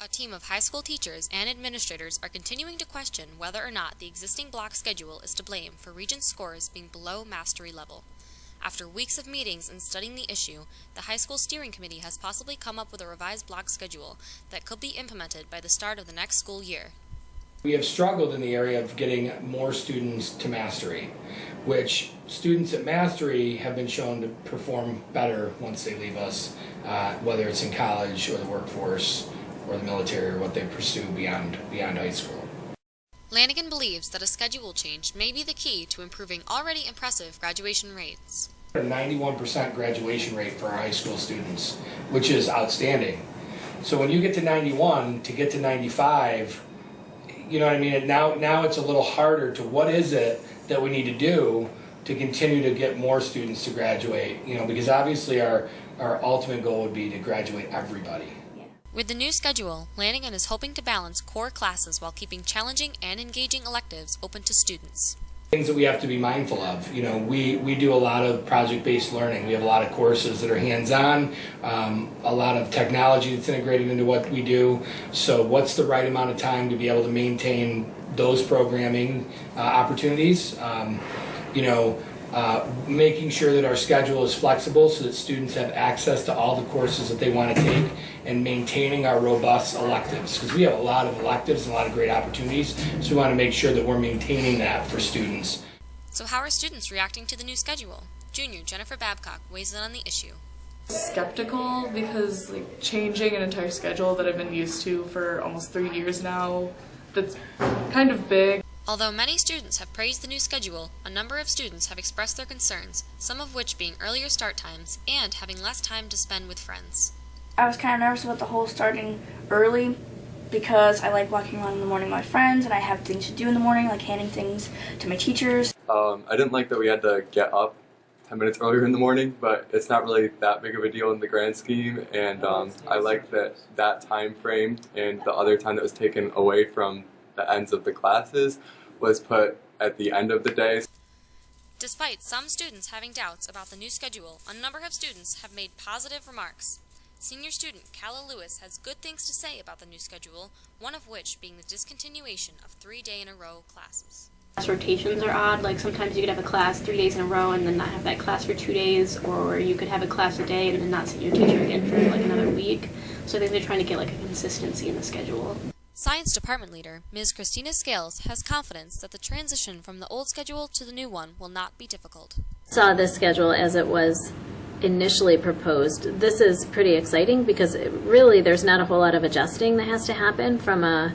A team of high school teachers and administrators are continuing to question whether or not the existing block schedule is to blame for Regents' scores being below mastery level. After weeks of meetings and studying the issue, the high school steering committee has possibly come up with a revised block schedule that could be implemented by the start of the next school year. We have struggled in the area of getting more students to mastery, which students at mastery have been shown to perform better once they leave us, whether it's in college or the workforce or the military or what they pursue beyond high school. Lanigan believes that a schedule change may be the key to improving already impressive graduation rates. A 91% graduation rate for our high school students, which is outstanding. So when you get to 91, to get to 95, you know what I mean? And now it's a little harder to what is it that we need to do to continue to get more students to graduate, because obviously our ultimate goal would be to graduate everybody. With the new schedule, Lanigan is hoping to balance core classes while keeping challenging and engaging electives open to students. Things that we have to be mindful of. We do a lot of project-based learning. We have a lot of courses that are hands-on, a lot of technology that's integrated into what we do. So what's the right amount of time to be able to maintain those programming opportunities? Making sure that our schedule is flexible so that students have access to all the courses that they want to take, and maintaining our robust electives, because we have a lot of electives and a lot of great opportunities, so we want to make sure that we're maintaining that for students. So how are students reacting to the new schedule? Junior Jennifer Babcock weighs in on the issue. Skeptical, because changing an entire schedule that I've been used to for almost 3 years now, that's kind of big. Although many students have praised the new schedule, a number of students have expressed their concerns, some of which being earlier start times and having less time to spend with friends. I was kind of nervous about the whole starting early because I like walking around in the morning with my friends and I have things to do in the morning, like handing things to my teachers. I didn't like that we had to get up 10 minutes earlier in the morning, but it's not really that big of a deal in the grand scheme, and I like that time frame and the other time that was taken away from the ends of the classes was put at the end of the day. Despite some students having doubts about the new schedule, a number of students have made positive remarks. Senior student Calla Lewis has good things to say about the new schedule, one of which being the discontinuation of 3-day-in-a-row classes. Class rotations are odd, like sometimes you could have a class 3 days in a row and then not have that class for 2 days, or you could have a class a day and then not see your teacher again for another week. So I think they're trying to get a consistency in the schedule. Science Department Leader, Ms. Christina Scales, has confidence that the transition from the old schedule to the new one will not be difficult. Saw this schedule as it was initially proposed. This is pretty exciting because really there's not a whole lot of adjusting that has to happen from a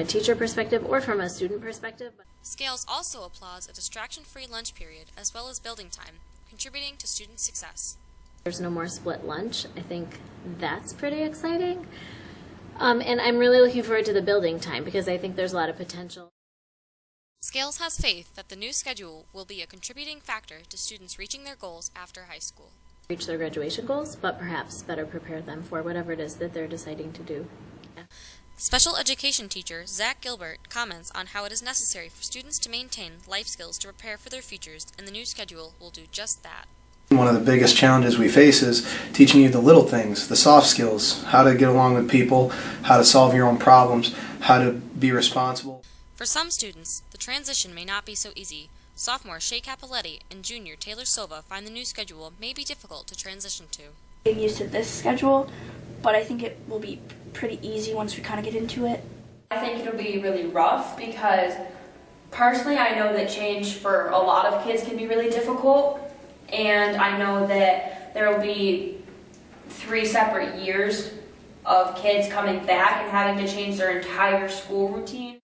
teacher perspective or from a student perspective. Scales also applauds a distraction-free lunch period as well as building time, contributing to student success. There's no more split lunch. I think that's pretty exciting. And I'm really looking forward to the building time because I think there's a lot of potential. Scales has faith that the new schedule will be a contributing factor to students reaching their goals after high school. Reach their graduation goals, but perhaps better prepare them for whatever it is that they're deciding to do. Yeah. Special education teacher Zach Gilbert comments on how it is necessary for students to maintain life skills to prepare for their futures, and the new schedule will do just that. One of the biggest challenges we face is teaching you the little things, the soft skills, how to get along with people, how to solve your own problems, how to be responsible. For some students, the transition may not be so easy. Sophomore Shea Capoletti and junior Taylor Silva find the new schedule may be difficult to transition to. Getting used to this schedule, but I think it will be pretty easy once we kind of get into it. I think it'll be really rough because personally I know that change for a lot of kids can be really difficult. And I know that there will be 3 separate years of kids coming back and having to change their entire school routine.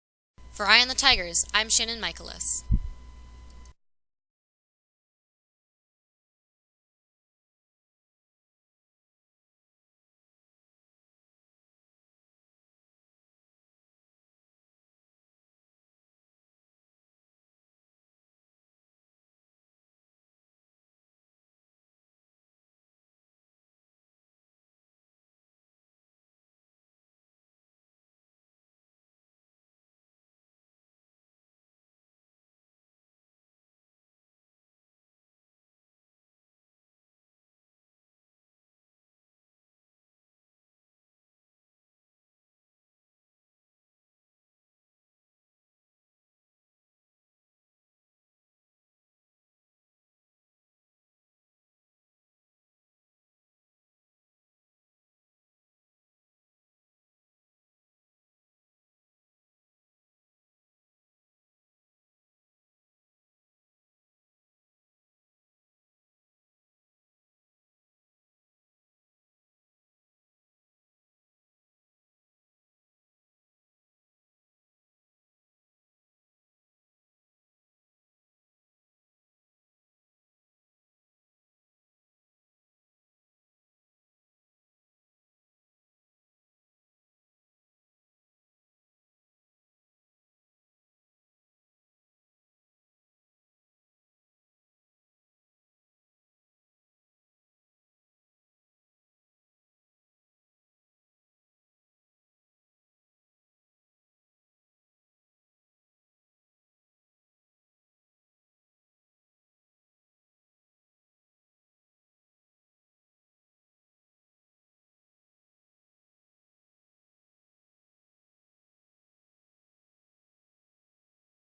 For Eye on the Tigers, I'm Shannon Michaelis.